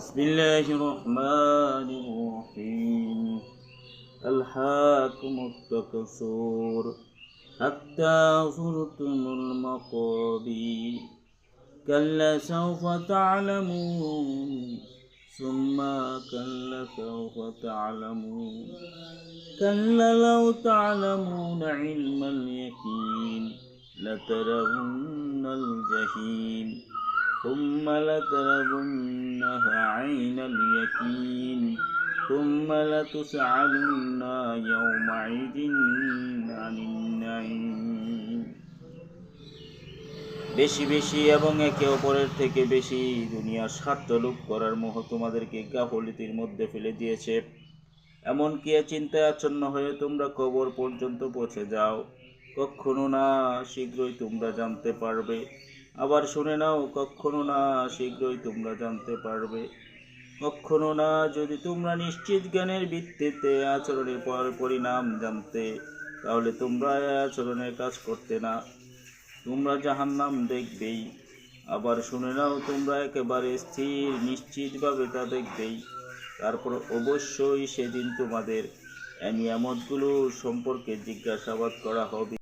بسم الله الرحمن الرحيم ألهاكم التكاثر حتى زرتم المقابر كلا سوف تعلمون ثم كلا سوف تعلمون كلا لو تعلمون علم اليقين لترون الجحيم ثم لترونها عين اليقين ثم لتسألن يومئذ عن النعيم। বেশি বেশি এবং একে অপরের থেকে বেশি দুনিয়ার স্বার্থ লোভ করার মোহ তোমাদেরকে গাফিলতির মধ্যে ফেলে দিয়েছে। এমনকি চিন্তায় আচ্ছন্ন হয়ে তোমরা কবর পর্যন্ত পৌঁছে যাও। কখনো না, শীঘ্রই তোমরা জানতে পারবে। আবার শুনে নাও, কখনো না, শীঘ্রই তোমরা জানতে পারবে। কখনো না, যদি তোমরা নিশ্চিত জ্ঞানের ভিত্তিতে আচরণের পরিণাম জানতে, তাহলে তোমরা আচরণের কাজ করতে না। তোমরা জাহান্নাম দেখবেই। আবার শুনে নাও, তোমরা একেবারে স্থির নিশ্চিতভাবে তা দেখবেই। তারপর অবশ্যই সেদিন তোমাদের নিয়ামতগুলো সম্পর্কে জিজ্ঞাসাবাদ করা হবে।